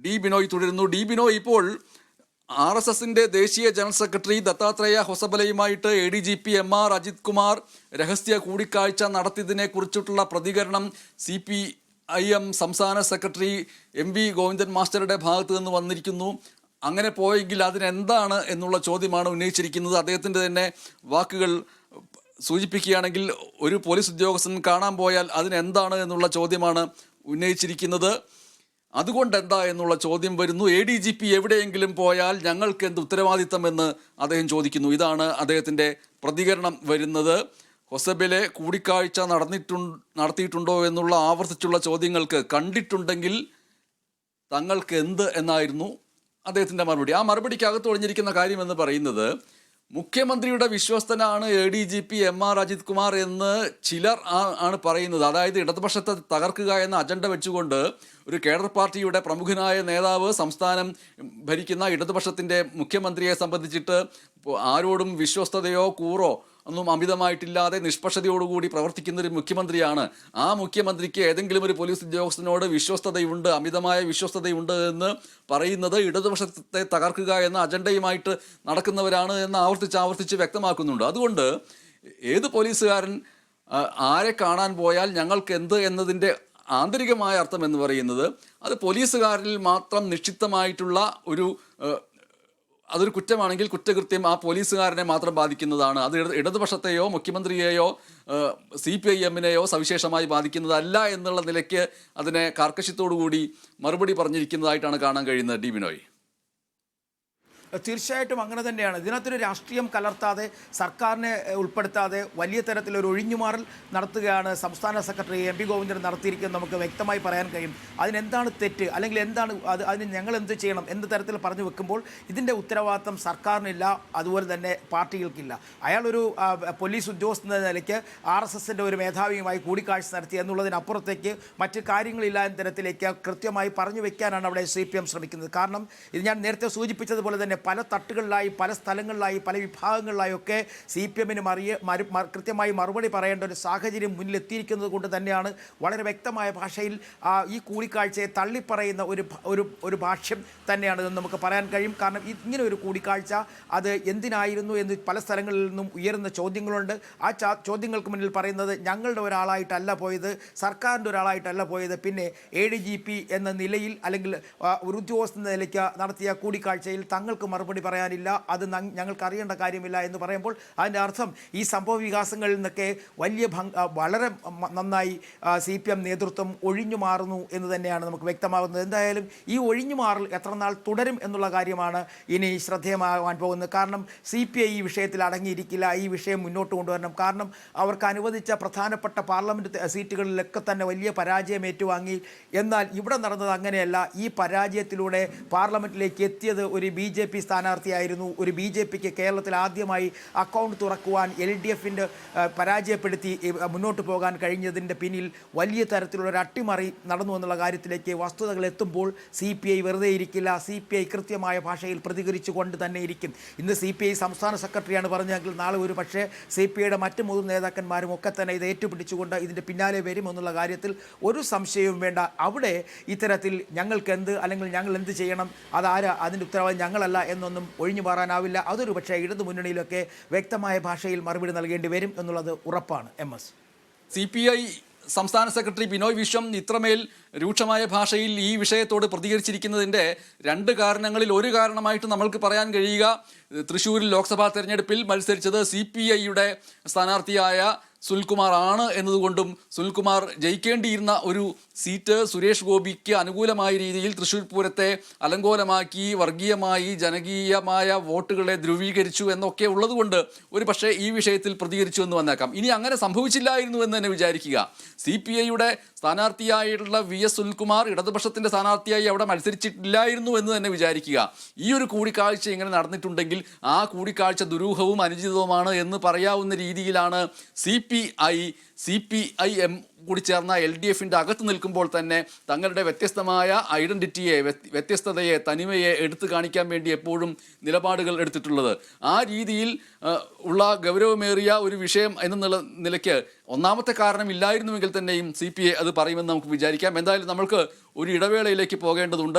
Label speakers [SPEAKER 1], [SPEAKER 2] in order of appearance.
[SPEAKER 1] D Binoy തുടരുന്നു. D Binoy, ഇപ്പോൾ RSSന്റെ ദേശീയ ജനറൽ സെക്രട്ടറി ദത്താത്രേയ ഹൊസബലയുമായിട്ട് ADGP MR അജിത് കുമാർ രഹസ്യ കൂടിക്കാഴ്ച നടത്തിയതിനെ കുറിച്ചിട്ടുള്ള പ്രതികരണം CPIM സംസ്ഥാന സെക്രട്ടറി MV ഗോവിന്ദൻ മാസ്റ്ററുടെ ഭാഗത്ത് നിന്ന് വന്നിരിക്കുന്നു. അങ്ങനെ പോയെങ്കിൽ അതിനെന്താണ് എന്നുള്ള ചോദ്യമാണ് ഉന്നയിച്ചിരിക്കുന്നത്. അദ്ദേഹത്തിൻ്റെ തന്നെ വാക്കുകൾ സൂചിപ്പിക്കുകയാണെങ്കിൽ ഒരു പോലീസ് ഉദ്യോഗസ്ഥൻ കാണാൻ പോയാൽ അതിനെന്താണ് എന്നുള്ള ചോദ്യമാണ് ഉന്നയിച്ചിരിക്കുന്നത്. അതുകൊണ്ട് എന്താ എന്നുള്ള ചോദ്യം വരുന്നു. ADGP എവിടെയെങ്കിലും പോയാൽ ഞങ്ങൾക്ക് എന്ത് ഉത്തരവാദിത്തമെന്ന് അദ്ദേഹം ചോദിക്കുന്നു. ഇതാണ് അദ്ദേഹത്തിൻ്റെ പ്രതികരണം വരുന്നത്. ഹൊസബിലെ കൂടിക്കാഴ്ച നടത്തിയിട്ടുണ്ടോ എന്നുള്ള ആവർത്തിച്ചുള്ള ചോദ്യങ്ങൾക്ക് കണ്ടിട്ടുണ്ടെങ്കിൽ തങ്ങൾക്ക് എന്ത് എന്നായിരുന്നു അദ്ദേഹത്തിൻ്റെ മറുപടി. ആ മറുപടിക്കകത്ത് ഒളിഞ്ഞിരിക്കുന്ന കാര്യം എന്ന് പറയുന്നത്, മുഖ്യമന്ത്രിയുടെ വിശ്വസ്തനാണ് ADGP MR അജിത് കുമാർ എന്ന് ചിലർ ആണ് പറയുന്നത്. അതായത് ഇടതുപക്ഷത്തെ തകർക്കുക എന്ന അജണ്ട വെച്ചുകൊണ്ട് ഒരു കേഡർ പാർട്ടിയുടെ പ്രമുഖനായ നേതാവ് സംസ്ഥാനം ഭരിക്കുന്ന ഇടതുപക്ഷത്തിൻ്റെ മുഖ്യമന്ത്രിയെ സംബന്ധിച്ചിട്ട് ആരോടും വിശ്വസ്തതയോ കൂറോ ഒന്നും അമിതമായിട്ടില്ലാതെ നിഷ്പക്ഷതയോടുകൂടി പ്രവർത്തിക്കുന്ന ഒരു മുഖ്യമന്ത്രിയാണ്. ആ മുഖ്യമന്ത്രിക്ക് ഏതെങ്കിലും ഒരു പോലീസ് ഉദ്യോഗസ്ഥനോട് വിശ്വസ്തതയുണ്ട്, അമിതമായ വിശ്വസ്തതയുണ്ട് എന്ന് പറയുന്നത് ഇടതുപക്ഷത്തെ തകർക്കുക എന്ന അജണ്ടയുമായിട്ട് നടക്കുന്നവരാണ് എന്ന് ആവർത്തിച്ച് വ്യക്തമാക്കുന്നുണ്ട്. അതുകൊണ്ട് ഏത് പോലീസുകാരൻ ആരെ കാണാൻ പോയാൽ ഞങ്ങൾക്ക് എന്ത് എന്നതിൻ്റെ ആന്തരികമായ അർത്ഥം എന്ന് പറയുന്നത് അത് പോലീസുകാരിൽ മാത്രം നിക്ഷിപ്തമായിട്ടുള്ള അതൊരു കുറ്റമാണെങ്കിൽ കുറ്റകൃത്യം ആ പോലീസുകാരനെ മാത്രം ബാധിക്കുന്നതാണ്. അത് ഇടതുപക്ഷത്തെയോ മുഖ്യമന്ത്രിയെയോ CPIMനെയോ സവിശേഷമായി ബാധിക്കുന്നതല്ല എന്നുള്ള നിലയ്ക്ക് അതിനെ കാർക്കശ്യത്തോടുകൂടി മറുപടി പറഞ്ഞിരിക്കുന്നതായിട്ടാണ് കാണാൻ കഴിയുന്നത്. ഡി ബിനോയ്,
[SPEAKER 2] തീർച്ചയായിട്ടും അങ്ങനെ തന്നെയാണ്. ഇതിനകത്തൊരു രാഷ്ട്രീയം കലർത്താതെ, സർക്കാരിനെ ഉൾപ്പെടുത്താതെ വലിയ തരത്തിലൊരു ഒഴിഞ്ഞുമാറൽ നടത്തുകയാണ് സംസ്ഥാന സെക്രട്ടറി MV ഗോവിന്ദൻ നടത്തിയിരിക്കുന്നത്. നമുക്ക് വ്യക്തമായി പറയാൻ കഴിയും. അതിനെന്താണ് തെറ്റ്, അല്ലെങ്കിൽ എന്താണ് അതിന് ഞങ്ങൾ എന്ത് ചെയ്യണം എന്ന തരത്തിൽ പറഞ്ഞു വെക്കുമ്പോൾ ഇതിൻ്റെ ഉത്തരവാദിത്തം സർക്കാരിനില്ല, അതുപോലെ തന്നെ പാർട്ടികൾക്കില്ല. അയാളൊരു പോലീസ് ഉദ്യോഗസ്ഥ എന്ന നിലയ്ക്ക് RSSൻ്റെ ഒരു മേധാവിയുമായി കൂടിക്കാഴ്ച നടത്തി എന്നുള്ളതിനപ്പുറത്തേക്ക് മറ്റ് കാര്യങ്ങളില്ല എന്ന തരത്തിലേക്ക് കൃത്യമായി പറഞ്ഞു വെക്കാനാണ് അവിടെ CPM ശ്രമിക്കുന്നത്. കാരണം ഇത് ഞാൻ നേരത്തെ സൂചിപ്പിച്ചതുപോലെ തന്നെ പല തട്ടുകളിലായി, പല സ്ഥലങ്ങളിലായി, പല വിഭാഗങ്ങളിലായൊക്കെ CPMന് കൃത്യമായി മറുപടി പറയേണ്ട ഒരു സാഹചര്യം മുന്നിലെത്തിയിരിക്കുന്നത് കൊണ്ട് തന്നെയാണ് വളരെ വ്യക്തമായ ഭാഷയിൽ ഈ കൂടിക്കാഴ്ചയെ തള്ളിപ്പറയുന്ന ഒരു ഭാഷ്യം തന്നെയാണ് ഇതെന്ന് നമുക്ക് പറയാൻ കഴിയും. കാരണം ഇങ്ങനെ ഒരു കൂടിക്കാഴ്ച അത് എന്തിനായിരുന്നു എന്ന് പല സ്ഥലങ്ങളിൽ നിന്നും ഉയരുന്ന ചോദ്യങ്ങളുണ്ട്. ആ ചോദ്യങ്ങൾക്ക് മുന്നിൽ പറയുന്നത് ഞങ്ങളുടെ ഒരാളായിട്ടല്ല പോയത്, സർക്കാരിൻ്റെ ഒരാളായിട്ടല്ല പോയത്, പിന്നെ ADGP എന്ന നിലയിൽ അല്ലെങ്കിൽ ഒരു ഉദ്യോഗസ്ഥ നിലയ്ക്ക് നടത്തിയ കൂടിക്കാഴ്ചയിൽ തങ്ങൾക്ക് മറുപടി പറയാനില്ല, അത് ഞങ്ങൾക്ക് അറിയേണ്ട കാര്യമില്ല എന്ന് പറയുമ്പോൾ അതിൻ്റെ അർത്ഥം ഈ സംഭവ വികാസങ്ങളിൽ നിന്നൊക്കെ വളരെ നന്നായി CPM നേതൃത്വം ഒഴിഞ്ഞു മാറുന്നു എന്ന് തന്നെയാണ് നമുക്ക് വ്യക്തമാകുന്നത്. എന്തായാലും ഈ ഒഴിഞ്ഞുമാറൽ എത്ര നാൾ തുടരും എന്നുള്ള കാര്യമാണ് ഇനി ശ്രദ്ധേയമാകാൻ പോകുന്നത്. കാരണം CPI ഈ വിഷയത്തിൽ അടങ്ങിയിരിക്കില്ല, ഈ വിഷയം മുന്നോട്ട് കൊണ്ടുവരണം. കാരണം അവർക്ക് അനുവദിച്ച പ്രധാനപ്പെട്ട പാർലമെൻറ്റ് സീറ്റുകളിലൊക്കെ തന്നെ വലിയ പരാജയം ഏറ്റുവാങ്ങി. എന്നാൽ ഇവിടെ നടന്നത് അങ്ങനെയല്ല. ഈ പരാജയത്തിലൂടെ പാർലമെൻറ്റിലേക്ക് എത്തിയത് ഒരു BJP സ്ഥാനാർത്ഥിയായിരുന്നു. ഒരു BJPക്ക് കേരളത്തിൽ ആദ്യമായി അക്കൗണ്ട് തുറക്കുവാൻ LDFൻ്റെ പരാജയപ്പെടുത്തി മുന്നോട്ട് പോകാൻ കഴിഞ്ഞതിൻ്റെ പിന്നിൽ വലിയ തരത്തിലുള്ള ഒരു അട്ടിമറി നടന്നു എന്നുള്ള കാര്യത്തിലേക്ക് വസ്തുതകൾ എത്തുമ്പോൾ CPI വെറുതെ ഇരിക്കില്ല. CPI കൃത്യമായ ഭാഷയിൽ പ്രതികരിച്ചുകൊണ്ട് തന്നെ ഇരിക്കും. ഇന്ന് CPI സംസ്ഥാന സെക്രട്ടറിയാണ് പറഞ്ഞെങ്കിൽ നാളെ ഒരു പക്ഷേ CPIയുടെ മറ്റ് മുതിർന്ന നേതാക്കന്മാരും ഒക്കെ തന്നെ ഇത് ഏറ്റുപിടിച്ചുകൊണ്ട് ഇതിൻ്റെ പിന്നാലെ വരുമെന്നുള്ള കാര്യത്തിൽ ഒരു സംശയവും വേണ്ട. അവിടെ ഇത്തരത്തിൽ ഞങ്ങൾക്ക് എന്ത്, അല്ലെങ്കിൽ ഞങ്ങൾ എന്ത് ചെയ്യണം, അതാരാ അതിൻ്റെ ഉത്തരവാദിത്വം ഞങ്ങളല്ല എന്നൊന്നും ഒഴിഞ്ഞു മാറാനാവില്ല. അതൊരു പക്ഷേ ഇടതു മുന്നണിയിലൊക്കെ വ്യക്തമായ ഭാഷയിൽ മറുപടി നൽകേണ്ടി വരും എന്നുള്ളത് ഉറപ്പാണ്. MS
[SPEAKER 1] CPI സംസ്ഥാന സെക്രട്ടറി ബിനോയ് വിശ്വം ഇത്രമേൽ രൂക്ഷമായ ഭാഷയിൽ ഈ വിഷയത്തോട് പ്രതികരിച്ചിരിക്കുന്നതിൻ്റെ രണ്ട് കാരണങ്ങളിൽ ഒരു കാരണമായിട്ട് നമ്മൾക്ക് പറയാൻ കഴിയുക, തൃശ്ശൂരിൽ ലോക്സഭാ തെരഞ്ഞെടുപ്പിൽ മത്സരിച്ചത് CPIയുടെ സ്ഥാനാർത്ഥിയായ സുനിൽകുമാർ ആണ് എന്നതുകൊണ്ടും സുനിൽകുമാർ ജയിക്കേണ്ടിയിരുന്ന ഒരു സീറ്റ് സുരേഷ് ഗോപിക്ക് അനുകൂലമായ രീതിയിൽ തൃശ്ശൂർ പൂരത്തെ അലങ്കോലമാക്കി, വർഗീയമായി ജനകീയമായ വോട്ടുകളെ ധ്രുവീകരിച്ചു എന്നൊക്കെ ഉള്ളതുകൊണ്ട് ഒരു പക്ഷേ ഈ വിഷയത്തിൽ പ്രതികരിച്ചു എന്ന് വന്നേക്കാം. ഇനി അങ്ങനെ സംഭവിച്ചില്ലായിരുന്നു എന്ന് തന്നെ വിചാരിക്കുക. CPIയുടെ സ്ഥാനാർത്ഥിയായിട്ടുള്ള VS സുനിൽകുമാർ ഇടതുപക്ഷത്തിൻ്റെ സ്ഥാനാർത്ഥിയായി അവിടെ മത്സരിച്ചിട്ടില്ലായിരുന്നു എന്ന് തന്നെ വിചാരിക്കുക. ഈ ഒരു കൂടിക്കാഴ്ച ഇങ്ങനെ നടന്നിട്ടുണ്ടെങ്കിൽ ആ കൂടിക്കാഴ്ച ദുരൂഹവും അനുചിതവുമാണ് എന്ന് പറയാവുന്ന രീതിയിലാണ് CPIM കൂടി ചേർന്ന LDFൻ്റെ അകത്ത് നിൽക്കുമ്പോൾ തന്നെ തങ്ങളുടെ വ്യത്യസ്തമായ ഐഡൻറ്റിറ്റിയെ, വ്യത്യസ്തതയെ, തനിമയെ എടുത്തു കാണിക്കാൻ വേണ്ടി എപ്പോഴും നിലപാടുകൾ എടുത്തിട്ടുള്ളത്. ആ രീതിയിൽ ഉള്ള ഗൗരവമേറിയ ഒരു വിഷയം എന്ന നിലയ്ക്ക് ഒന്നാമത്തെ കാരണം ഇല്ലായിരുന്നുവെങ്കിൽ തന്നെയും CPI അത് പറയുമെന്ന് നമുക്ക് വിചാരിക്കാം. എന്തായാലും നമ്മൾക്ക് ഒരു ഇടവേളയിലേക്ക് പോകേണ്ടതുണ്ട്.